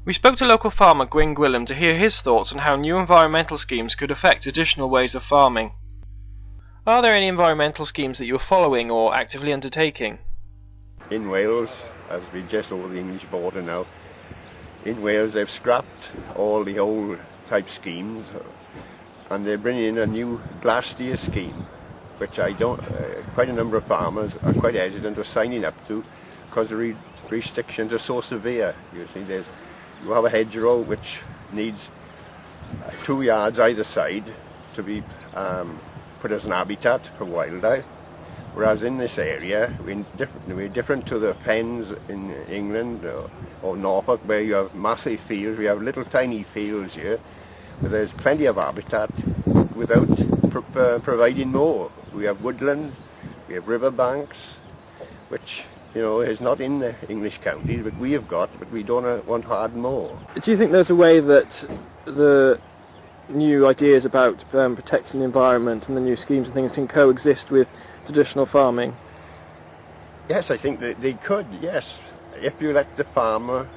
We spoke to local farmer Gwyn Gwillim to hear his thoughts on how new environmental schemes could affect traditional ways of farming. Are there any environmental schemes that you are following or actively undertaking? In Wales, as we're just over the English border now, in Wales they've scrapped all the old type schemes and they're bringing in a new glass steer scheme, which quite a number of farmers are quite hesitant of signing up to because the restrictions are so severe. You see, you have a hedgerow which needs 2 yards either side to be put as an habitat for wildlife, whereas in this area we're different to the fens in England or Norfolk, where you have massive fields. We have little tiny fields here where there's plenty of habitat without providing more. We have woodland, we have riverbanks, which is not in the English counties, but we have got, but we don't want to add more. Do you think there's a way that the new ideas about protecting the environment and the new schemes and things can coexist with traditional farming? Yes, I think that they could, yes. If you let the farmer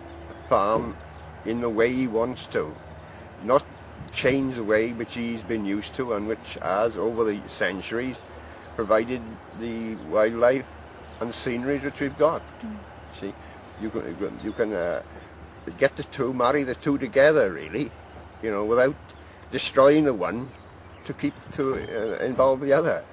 farm in the way he wants to, not change the way which he's been used to and which has, over the centuries, provided the wildlife and scenery that we've got. See, you can get the two, marry the two together, really, without destroying the one to involve the other.